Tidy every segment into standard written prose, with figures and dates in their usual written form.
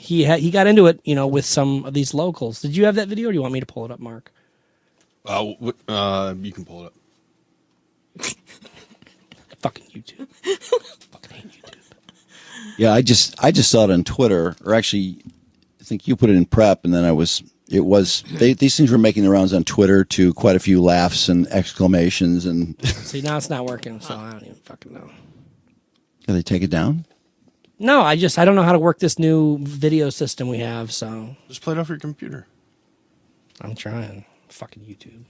he got into it, with some of these locals. Did you have that video, or do you want me to pull it up, Mark? You can pull it up. Fucking YouTube. Fucking hate YouTube. Yeah, I just saw it on Twitter, or actually, I think you put it in prep, and then these things were making the rounds on Twitter to quite a few laughs and exclamations, and see, now it's not working, so I don't even fucking know. Can they take it down? No, I don't know how to work this new video system we have, so just play it off your computer. I'm trying. Fucking YouTube.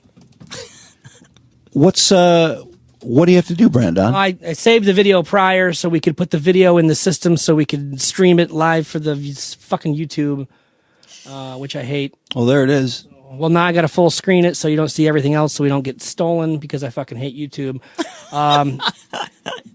What do you have to do, Brandon? I saved the video prior so we could put the video in the system so we could stream it live for the fucking YouTube, which I hate. Oh, there it is. Well, now I got to full screen it so you don't see everything else, so we don't get stolen, because I fucking hate YouTube.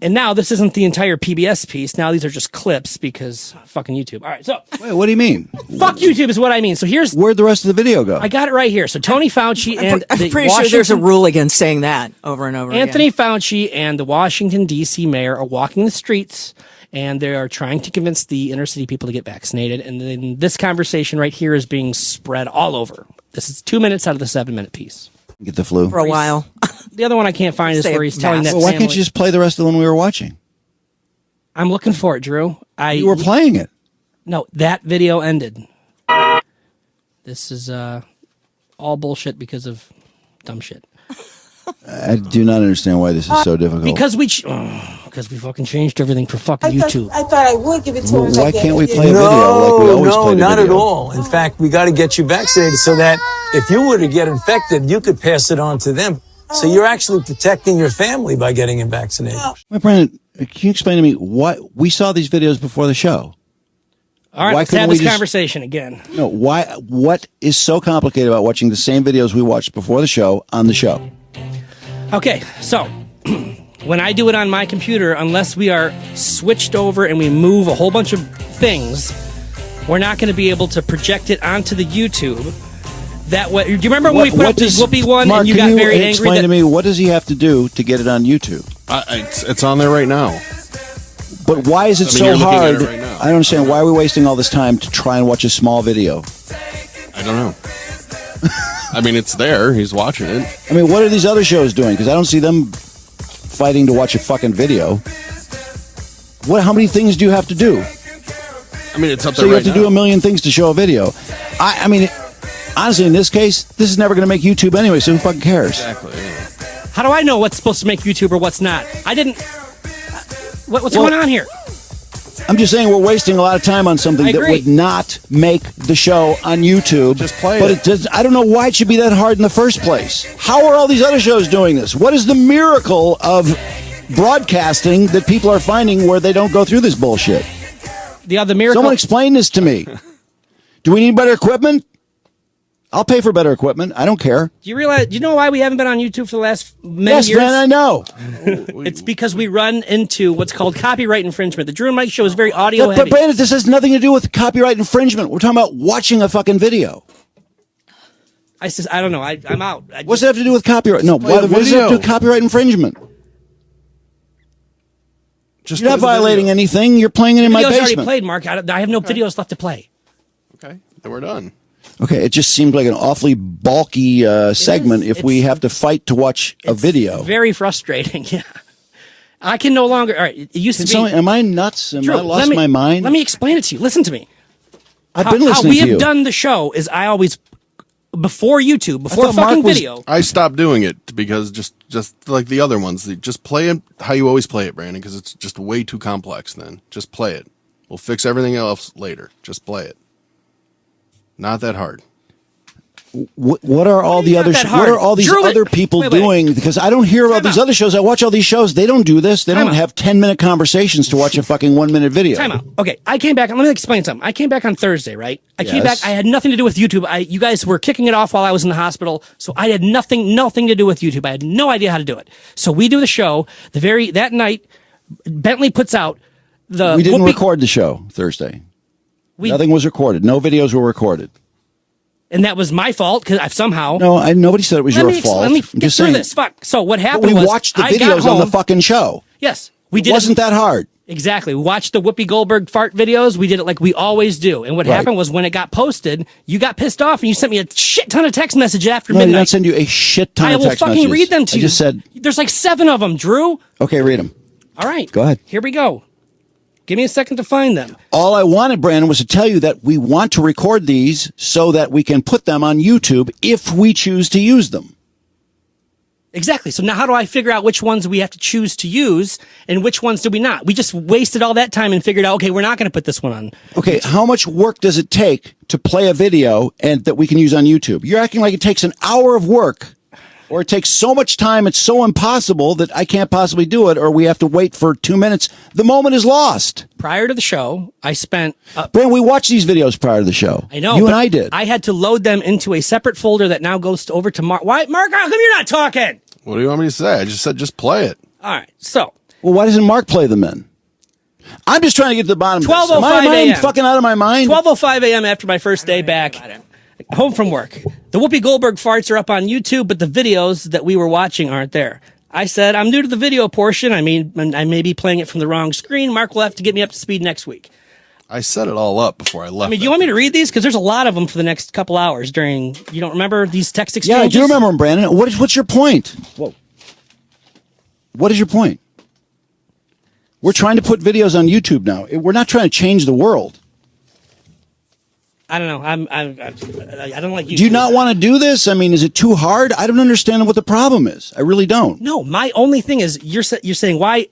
And now this isn't the entire PBS piece. Now these are just clips because fucking YouTube. All right, so wait, what do you mean? Fuck YouTube is what I mean. So where'd the rest of the video go? I got it right here. So Tony Fauci and I'm pretty sure there's a rule against saying that over and over. Anthony Fauci and the Washington D.C. mayor are walking the streets, and they are trying to convince the inner city people to get vaccinated. And then this conversation right here is being spread all over. This is 2 minutes out of the 7-minute piece. Get the flu for a while. The other one I can't find is where he's telling that. Well, why can't you just play the rest of the one we were watching? I'm looking for it, Drew. You were playing it. No, that video ended. This is all bullshit because of dumb shit. I do not understand why this is so difficult. Because we fucking changed everything for fucking YouTube. I thought I would give it to him. Why can't we play a video like we always play? No, not at all. In fact, we got to get you vaccinated so that if you were to get infected, you could pass it on to them. So you're actually protecting your family by getting him vaccinated. Wait, Brandon, can you explain to me what we saw these videos before the show? All right, let's have this conversation again. No, what is so complicated about watching the same videos we watched before the show on the show? Okay, so when I do it on my computer, unless we are switched over and we move a whole bunch of things, we're not going to be able to project it onto the YouTube. That way, do you remember when we put up the Whoopi one, Mark, and you got very angry? Explain to me, what does he have to do to get it on YouTube? It's on there right now. But why is it so hard? I don't understand. Why are we wasting all this time to try and watch a small video? I don't know. I mean, it's there. He's watching it. I mean, what are these other shows doing? Because I don't see them fighting to watch a fucking video. How many things do you have to do? I mean, it's up there. So you have to do a million things to show a video. I mean, honestly, in this case, this is never going to make YouTube anyway, so who fucking cares? Exactly. Yeah. How do I know what's supposed to make YouTube or what's not? I didn't. What's going on here? I'm just saying we're wasting a lot of time on something that would not make the show on YouTube. Just play but it. Does. I don't know why it should be that hard in the first place. How are all these other shows doing this? What is the miracle of broadcasting that people are finding where they don't go through this bullshit? The miracle. Someone explain this to me. Do we need better equipment? I'll pay for better equipment. I don't care. Do you know why we haven't been on YouTube for the last many years? Yes, man, I know. It's because we run into what's called copyright infringement. The Drew and Mike show is very audio heavy. But Brandon, this has nothing to do with copyright infringement. We're talking about watching a fucking video. I don't know. I'm out. What's that have to do with copyright? No, what does it have to do with copyright infringement? You're not violating anything. You're playing it in my basement. Video's already played, Mark. I have no videos left to play. Okay, then we're done. Okay, it just seemed like an awfully bulky segment if we have to fight to watch a video. Very frustrating, yeah. I can no longer... All right, it used to be... Am I nuts? Am Drew, I lost my mind? Let me explain it to you. Listen to me. I've been listening to you. How we have done the show is I always... Before YouTube, before fucking video... I stopped doing it because just like the other ones, just play it how you always play it, Brandon, because it's just way too complex then. Just play it. We'll fix everything else later. Just play it. Not that hard. What are all the other? What are all these other people doing? Because I don't hear about these other shows. I watch all these shows. They don't do this. They don't have 10-minute conversations to watch a fucking 1-minute video. Time out. Okay, I came back. Let me explain something. I came back on Thursday, right? I came back. I had nothing to do with YouTube. You guys were kicking it off while I was in the hospital, so I had nothing to do with YouTube. I had no idea how to do it. So we do the show. That night, Bentley puts out the. We didn't record the show Thursday. Nothing was recorded. No videos were recorded. And that was my fault because I've somehow... No, nobody said it was your fault. Let me get through this. Fuck. So what happened was... we watched the videos on the fucking show. Yes. It wasn't that hard. Exactly. We watched the Whoopi Goldberg fart videos. We did it like we always do. And what happened was when it got posted, you got pissed off and you sent me a shit ton of text messages after midnight. I did not send you a shit ton of text messages. I will fucking read them to you. I just said... There's like 7 of them, Drew. Okay, read them. All right. Go ahead. Here we go. Give me a second to find them. All I wanted, Brandon, was to tell you that we want to record these so that we can put them on YouTube if we choose to use them. Exactly. So now how do I figure out which ones we have to choose to use and which ones do we not? We just wasted all that time and figured out, okay, we're not going to put this one on. Okay, how much work does it take to play a video and that we can use on YouTube? You're acting like it takes an hour of work, or it takes so much time, it's so impossible that I can't possibly do it, or we have to wait for 2 minutes. The moment is lost. Prior to the show, I spent... Brandon, we watched these videos prior to the show. I know. You and I did. I had to load them into a separate folder that now goes over to Mark. Why, Mark, how come you're not talking? What do you want me to say? I just said just play it. All right, so... Well, why doesn't Mark play them then? I'm just trying to get to the bottom of this. 12:05 Am I a.m. fucking out of my mind? 12:05 a.m. after my first day back, home from work. The Whoopi Goldberg farts are up on YouTube, but the videos that we were watching aren't there. I said, I'm new to the video portion. I mean, I may be playing it from the wrong screen. Mark will have to get me up to speed next week. I set it all up before I left. I mean, do you want me to read these? Because there's a lot of them for the next couple hours during... You don't remember these text exchanges? Yeah, I do remember them, Brandon. What's your point? Whoa. What is your point? We're trying to put videos on YouTube now. We're not trying to change the world. I don't know. I don't like YouTube. Do you not want to do this? I mean, is it too hard? I don't understand what the problem is. I really don't. No, my only thing is you're saying why...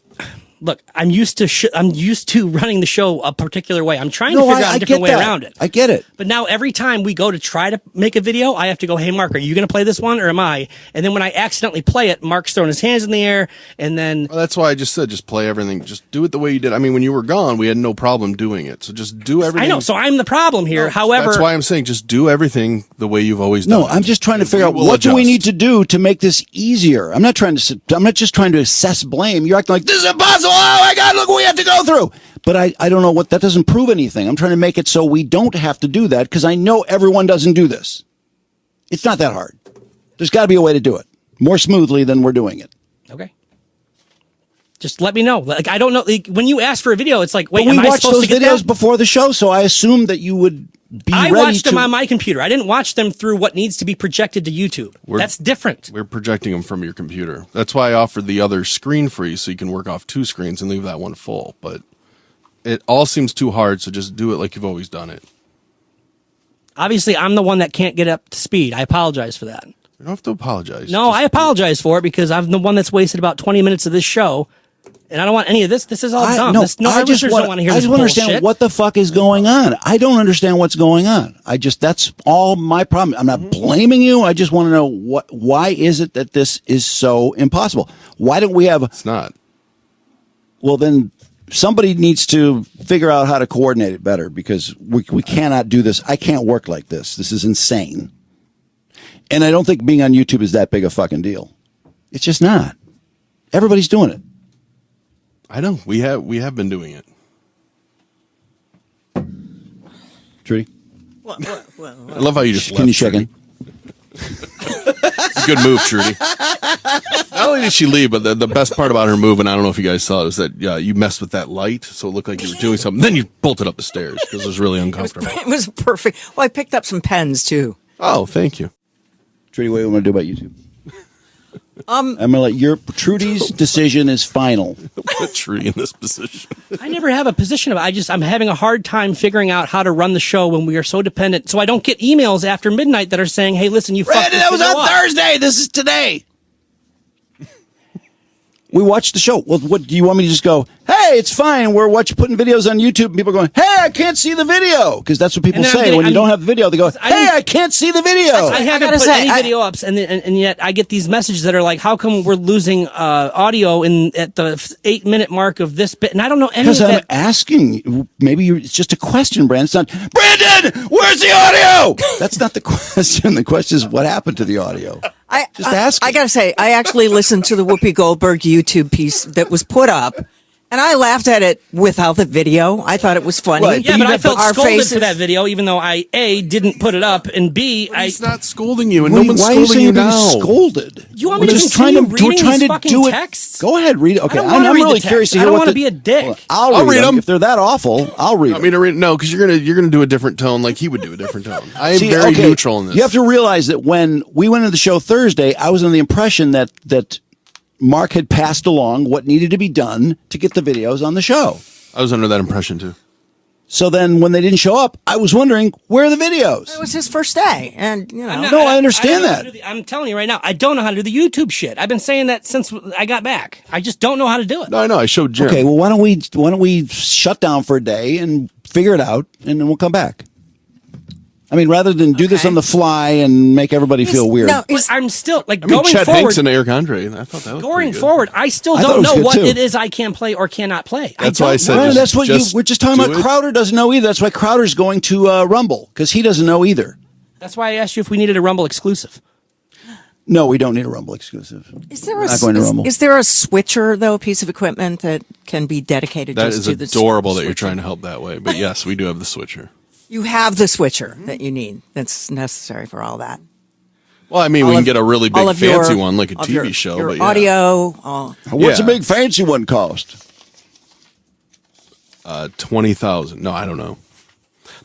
Look, I'm used to running the show a particular way. I'm trying to figure out a different way around it. I get it. But now every time we go to try to make a video, I have to go, hey, Mark, are you going to play this one or am I? And then when I accidentally play it, Mark's throwing his hands in the air and then... Well, that's why I just said just play everything. Just do it the way you did. I mean, when you were gone, we had no problem doing it. So just do everything. I know. So I'm the problem here. No, However... That's why I'm saying just do everything the way you've always done. No, I'm just trying to figure out what do we need to do to make this easier. I'm not just trying to assess blame. You're acting like, this is impossible. Oh, my God, look what we have to go through. But I don't know what, that doesn't prove anything. I'm trying to make it so we don't have to do that because I know everyone doesn't do this. It's not that hard. There's got to be a way to do it more smoothly than we're doing it. Okay. Just let me know. Like, I don't know. Like, when you ask for a video, it's like, wait, but we am I watched supposed those to get videos that? before the show, so I assumed that you would be I ready watched them on my computer. I didn't watch them through what needs to be projected to YouTube. That's different. We're projecting them from your computer. That's why I offered the other screen free so you can work off 2 screens and leave that one full. But it all seems too hard, so just do it like you've always done it. Obviously, I'm the one that can't get up to speed. I apologize for that. You don't have to apologize. No, I apologize for it because I'm the one that's wasted about 20 minutes of this show. And I don't want any of this. This is all dumb. No, our listeners don't want to hear this I just want to understand bullshit. what the fuck is going on. I don't understand what's going on. That's all my problem. I'm not blaming you. I just want to know why is it that this is so impossible? Why don't we have... It's not. Well, then somebody needs to figure out how to coordinate it better because we cannot do this. I can't work like this. This is insane. And I don't think being on YouTube is that big a fucking deal. It's just not. Everybody's doing it. I know. We have been doing it. Trudy? I love how you just Can you check in? It's a good move, Trudy. Not only did she leave, but the best part about her move, and I don't know if you guys saw it, was that you messed with that light, so it looked like you were doing something. Then you bolted up the stairs because it was really uncomfortable. It was perfect. Well, I picked up some pens, too. Oh, thank you. Trudy, what do you want to do about YouTube? I'm going to let Trudy's decision is final. Put Trudy in this position. I never have a position of I'm having a hard time figuring out how to run the show when we are so dependent. So I don't get emails after midnight that are saying, hey, listen, you fucked this that was video on up. Thursday. This is today. We watched the show. Well, what do you want me to just go, hey, it's fine. We're putting videos on YouTube. And people are going, hey, I can't see the video. Because that's what people say when you don't have the video. They go, hey, I can't see the video. I haven't put any video ups, and yet I get these messages that are like, how come we're losing audio at the 8-minute mark of this bit? And I don't know any of that. Because I'm asking. Maybe it's just a question, Brandon. It's not, Brandon, where's the audio? That's not the question. The question is, what happened to the audio? I got to say, I actually listened to the Whoopi Goldberg YouTube piece that was put up, And I laughed at it without the video. I thought it was funny. Right, Yeah, but I felt our scolded faces- for that video, even though I A, didn't put it up, and B, He's not scolding you, and Why no one's are you scolding saying you you're being now. scolded? You want me We're to just continue we're reading trying these to fucking do it. texts? Go ahead, read it. Okay, don't wanna I'm read really the curious text. to I hear don't what wanna the- be a dick. Well, I'll I'll read read them. them. If they're that awful, I'll read I them. mean, no, because you're gonna do a different tone, like he would do a different tone. I am very okay, neutral in this. You have to realize that when we went into the show Thursday, I was under the impression that Mark had passed along what needed to be done to get the videos on the show. I was under that impression too. So then when they didn't show up, I was wondering, where are the videos? It was his first day, and you know. No, I understand don't know how that. to do I'm telling you right now, I don't know how to do the YouTube shit. I've been saying that since I got back. I just don't know how to do it. No, I know. I showed Jeremy. Okay, well, why don't we shut down for a day and figure it out, and then we'll come back. I mean, rather than do this Okay. on the fly and make everybody feel weird. No, But I'm still like I mean, going Chet forward. Hanks and Eric Andre. I thought that was Going pretty good. forward, I still I thought it don't was know good, what too. it is I can play or cannot play. That's I why I don't said know. No, just- that's what just we're just talking do about. it. Crowder doesn't know either. That's why Crowder's going to Rumble, because he doesn't know either. That's why I asked you if we needed a Rumble exclusive. No, we don't need a Rumble exclusive. Is there We're not going to Rumble. is there a switcher though, a piece of equipment that can be dedicated That just is to the adorable that you're switcher? trying to help that way. But yes, we do have the switcher. You have the switcher that you need. That's necessary for all that. Well, I mean, we All can of- get a really all big of your- fancy one, like a of TV your- show. Your But yeah. audio. All, What's Yeah. a big fancy one cost? 20,000. No, I don't know.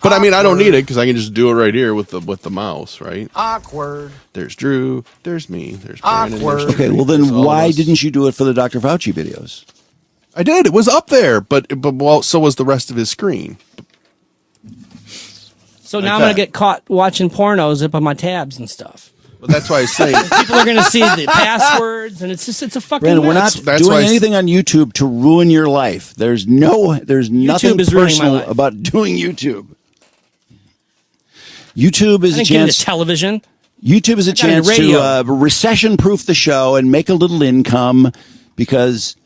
But I mean, I don't need it because I can just do it right here with the mouse, right? Awkward. There's Drew. There's me. There's Brandon. Awkward. There's Okay, Jeremy, well there's then all of why us. didn't you do it for the Dr. Fauci videos? I did. It was up there, but well, so was the rest of his screen. So Like now I'm going that. to get caught watching pornos up on my tabs and stuff. But that's why I say People are going to see the passwords, and it's a fucking Brandon, we're not mess. That's why doing I- anything on YouTube to ruin your life. There's nothing is ruining my personal life. about doing YouTube. YouTube is I a didn't get into chance. television. YouTube is a got chance into radio. to recession-proof the show and make a little income, because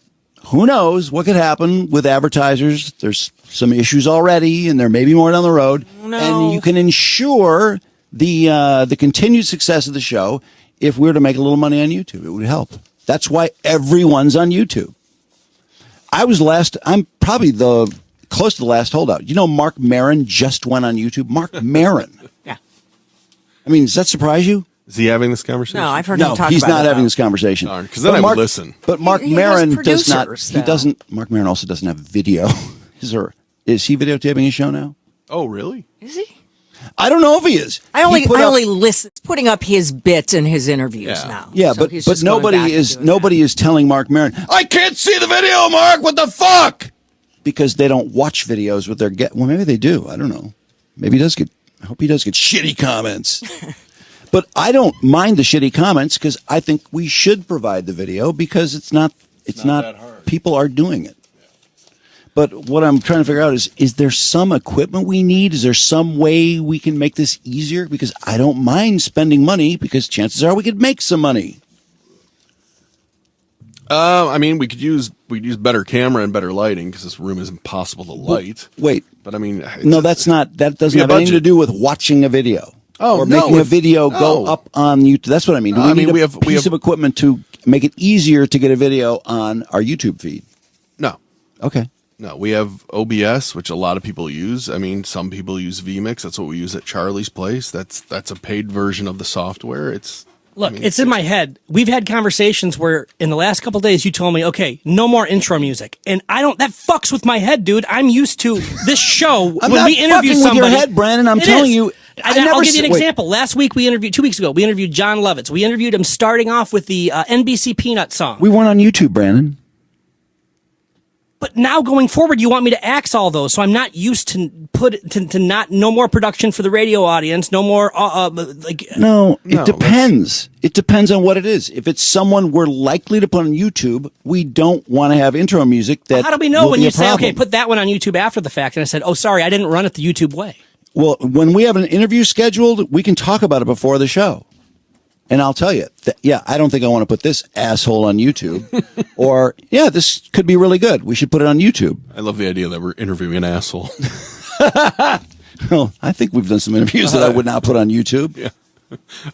who knows what could happen with advertisers. There's some issues already, and there may be more down the road. No. And you can ensure the continued success of the show if we were to make a little money on YouTube. It would help. That's why everyone's on YouTube. I'm probably close to the last holdout. You know, Mark Maron just went on YouTube. Mark Maron. yeah. I mean, does that surprise you? is he having this conversation? No, I've heard No, him talk he's about not it, having though. this conversation. Darn, 'cause then But I would listen. But Mark He has Maron does not. producers, He though. doesn't. Mark Maron also doesn't have video. Is he videotaping his show now? Oh, really? Is he? I don't know if he is. I only He put up- listen. Putting up his bits in his interviews Yeah. now. Yeah, So he's but just going back nobody and is doing nobody is telling Mark Maron, I can't see the video, Mark. What the fuck? Because they don't watch videos with their Well, maybe they do. I don't know. Maybe he does get. I hope he does get shitty comments. But I don't mind the shitty comments, because I think we should provide the video, because it's not that hard. people are doing it. But what I'm trying to figure out is there some equipment we need? Is there some way we can make this easier? Because I don't mind spending money, because chances are we could make some money. I mean, we could use better camera and better lighting because this room is impossible to light. Wait, But I mean, no, that doesn't Yeah, have anything to budget. do with watching a video. Oh, or no, making a if- video go no. up on YouTube. That's what I mean. Do No, we I mean, need we a have- piece of equipment to make it easier to get a video on our YouTube feed? no. Okay. No, we have OBS, which a lot of people use. I mean, some people use vMix. That's what we use at Charlie's place. That's a paid version of the software. Look, it's in my head. We've had conversations where in the last couple of days you told me, okay, no more intro music. And that fucks with my head, dude. I'm used to this show I'm when not we interview fucking with somebody. your head, Brandon. I'm It telling is. you, I I'll never give you an s- wait. example. Last week 2 weeks ago, we interviewed John Lovitz. We interviewed him starting off with the NBC Peanut song. We weren't on YouTube, Brandon. But now going forward, you want me to axe all those, so I'm not used to no more production for the radio audience, no more No, No, it depends. It depends on what it is. If it's someone we're likely to put on YouTube, we don't want to have intro music. That How do we know will when be you a say, problem. okay, put that one on YouTube after the fact? And I said, oh, sorry, I didn't run it the YouTube way. Well, when we have an interview scheduled, we can talk about it before the show. And I'll tell you, I don't think I want to put this asshole on YouTube. Or, this could be really good. We should put it on YouTube. I love the idea that we're interviewing an asshole. Well, I think we've done some interviews that I would not put on YouTube. Yeah.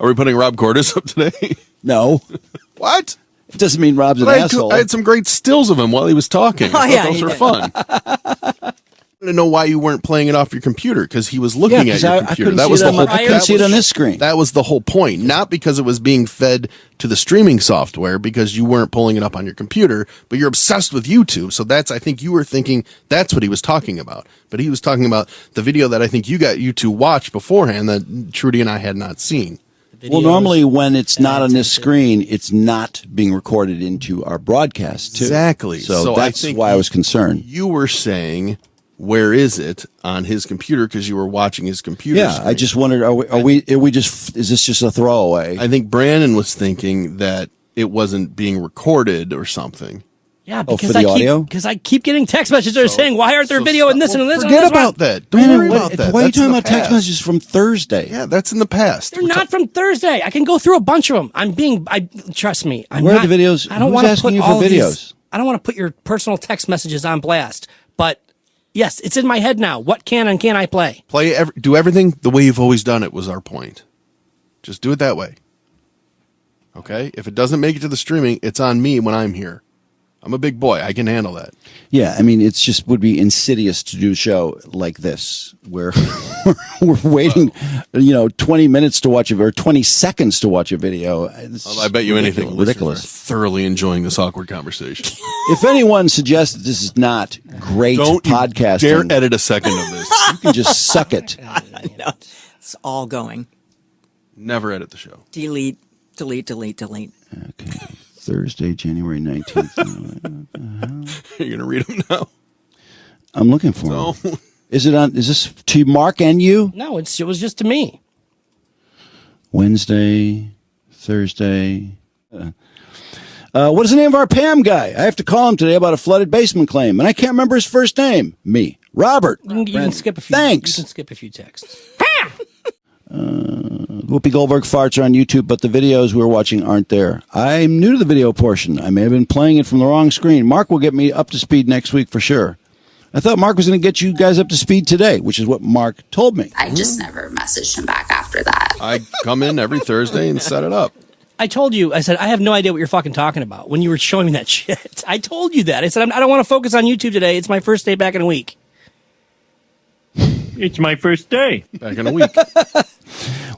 Are we putting Rob Cordes up today? No. What? Doesn't mean Rob's an asshole. I had some great stills of him while he was talking. Those were fun. I don't know why you weren't playing it off your computer, because he was looking at your computer. I couldn't see it on this screen. That was the whole point. Not because it was being fed to the streaming software, because you weren't pulling it up on your computer, but you're obsessed with YouTube. So I think you were thinking that's what he was talking about. But he was talking about the video that I think you got you to watch beforehand that Trudy and I had not seen. Well, normally when it's not on this screen, it's not being recorded into our broadcast, too. Exactly. So that's why I was concerned. You were saying, where is it on his computer? Because you were watching his computer. Yeah, screen. I just wondered, is this just a throwaway? I think Brandon was thinking that it wasn't being recorded or something. Yeah, because for the audio? Because I keep getting text messages that are saying, why aren't there video in this and this? Forget about that. Don't worry about that. Why are you talking about text messages from Thursday? Yeah, that's in the past. They're not from Thursday. I can go through a bunch of them. Trust me. Where are the videos? I don't want to put all videos. I don't want to put your personal text messages on blast, but yes, it's in my head now. What can and can't I play? Do everything the way you've always done it was our point. Just do it that way. Okay? If it doesn't make it to the streaming, it's on me when I'm here. I'm a big boy. I can handle that. Yeah, I mean, it's just would be insidious to do a show like this where we're waiting, 20 minutes to watch or 20 seconds to watch a video. I bet you anything. Ridiculous. Thoroughly enjoying this awkward conversation. If anyone suggests that this is not great podcasting, dare edit a second of this. You can just suck it. No, it's all going. Never edit the show. Delete. Okay. Thursday, January 19th. You're going to read them now? I'm looking for them. Is this to Mark and you? No, it was just to me. Wednesday, Thursday. What is the name of our Pam guy? I have to call him today about a flooded basement claim, and I can't remember his first name. Me. Robert. You can skip a few. Thanks. You can skip a few texts. Pam! Whoopi Goldberg farts are on YouTube, but the videos we're watching aren't there. I'm new to the video portion. I may have been playing it from the wrong screen. Mark will get me up to speed next week for sure. I thought Mark was going to get you guys up to speed today, which is what Mark told me. I just never messaged him back after that. I come in every Thursday and set it up. I told you, I said, I have no idea what you're fucking talking about when you were showing me that shit. I told you that. I said, I don't want to focus on YouTube today. It's my first day back in a week. It's my first day. Back in a week.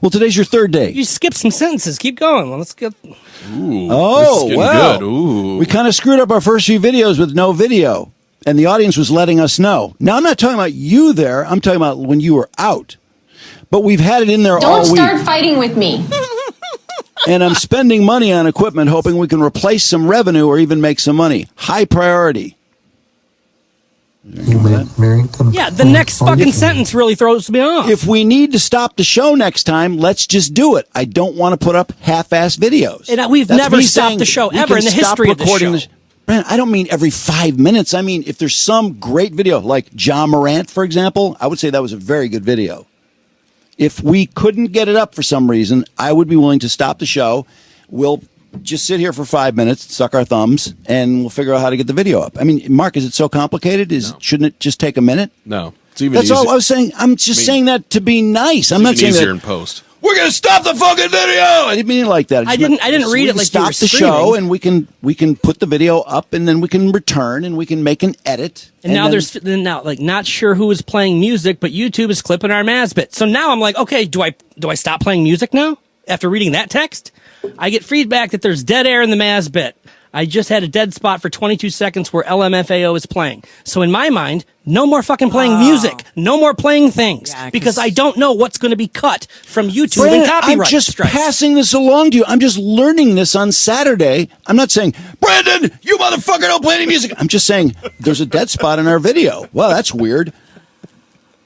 Well, today's your third day. You skipped some sentences. Keep going. Well, let's get. Ooh, well. Good. Ooh. We kind of screwed up our first few videos with no video, and the audience was letting us know. Now, I'm not talking about you there. I'm talking about when you were out. But we've had it in there all week. Don't start fighting with me. And I'm spending money on equipment, hoping we can replace some revenue or even make some money. High priority. Yeah, the next fucking sentence really throws me off. If we need to stop the show next time, let's just do it. I don't want to put up half-ass videos. And we've never stopped the show ever in the history of the show. Brandon, I don't mean every 5 minutes. I mean, if there's some great video, like John Morant, for example, I would say that was a very good video. If we couldn't get it up for some reason, I would be willing to stop the show. We'll just sit here for 5 minutes, suck our thumbs, and we'll figure out how to get the video up. I mean, Mark, is it so complicated? Shouldn't it just take a minute? No. It's even That's easier. all I was saying. I'm just saying that to be nice. I'm not saying easier that in post. we're going to stop the fucking video. I didn't mean it like that. I didn't read it like you were stop the screaming. show, and we can put the video up, and then we can return, and we can make an edit. And now there's not sure who is playing music, but YouTube is clipping our Mazbit. So now I'm like, okay, do I stop playing music now after reading that text? I get feedback that there's dead air in the Mazbit. I just had a dead spot for 22 seconds where LMFAO is playing. So in my mind, no more fucking playing music. No more playing things. Yeah, because I don't know what's going to be cut from YouTube Brandon, and copyright I'm just strikes. passing this along to you. I'm just learning this on Saturday. I'm not saying, Brandon, you motherfucker don't play any music. I'm just saying there's a dead spot in our video. Well, that's weird.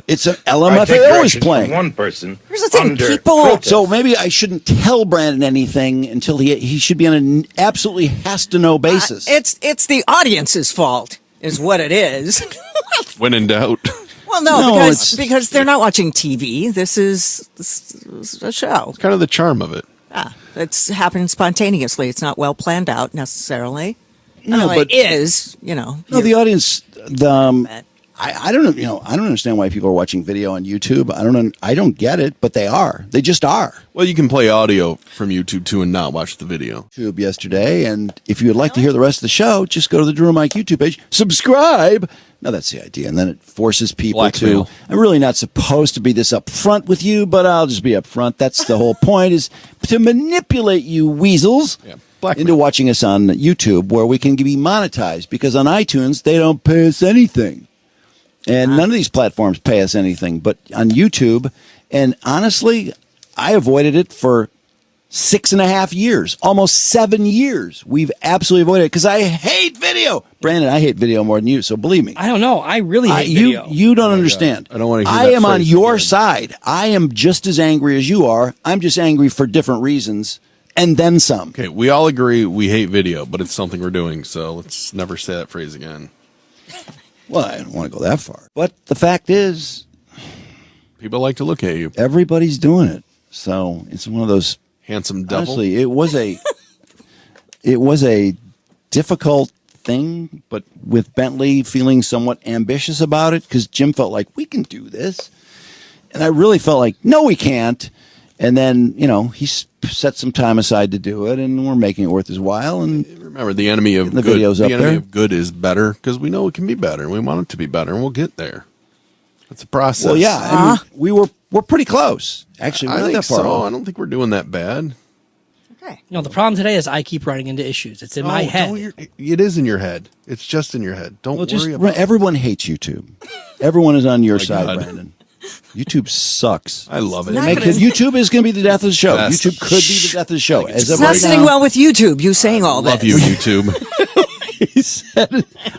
It's an LMFAO is playing. One person. Here's the thing, under people. protest. So maybe I shouldn't tell Brandon anything until he should be on an absolutely has to know basis. It's the audience's fault, is what it is. When in doubt. Well, No, because they're not watching TV. This is a show. It's kind of the charm of it. Yeah, it's happening spontaneously. It's not well planned out necessarily. No, Well, but it is. no, the audience. I don't know. I don't understand why people are watching video on YouTube. I don't get it, but they are. They just are. Well, you can play audio from YouTube too and not watch the video. YouTube yesterday, and if you would like to hear the rest of the show, just go to the Drew&mike YouTube page, subscribe. Now that's the idea, and then it forces people Blackmail. to. I'm really not supposed to be this upfront with you, but I'll just be upfront. That's the whole point: is to manipulate you weasels into watching us on YouTube, where we can be monetized. Because on iTunes, they don't pay us anything. And none of these platforms pay us anything, but on YouTube, and honestly, I avoided it for 6.5 years, almost 7 years. We've absolutely avoided it because I hate video. Brandon, I hate video more than you, so believe me. I don't know. I really hate video. You don't understand. I don't want to hear I that am on phrase your again. side. I am just as angry as you are. I'm just angry for different reasons, and then some. Okay, we all agree we hate video, but it's something we're doing, so let's never say that phrase again. Well, I don't want to go that far. But the fact is, People like to look at you. everybody's doing it. So it's one of those. Handsome devil. Honestly, it was a difficult thing, but with Bentley feeling somewhat ambitious about it, because Jim felt like we can do this, and I really felt like no, we can't. And then he set some time aside to do it, and we're making it worth his while. And Remember, the enemy of the good. videos The up enemy there. of good is better because we know it can be better. We want it to be better, and we'll get there. It's a process. well, yeah, I mean, we're pretty close. Actually, we're I not think that far so. off. I don't think we're doing that bad. Okay. The problem today is I keep running into issues. It's in my head. It is in your head. It's just in your head. Don't Well, worry about it. everyone hates YouTube. Everyone is on your My side, God. Brandon. YouTube sucks. I love it. YouTube is going to be the death of the show. Best. YouTube could be the death of the show. As It's of not right sitting now, well with YouTube. You saying all Love that. you, YouTube.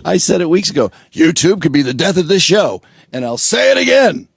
I said it weeks ago. YouTube could be the death of this show, and I'll say it again.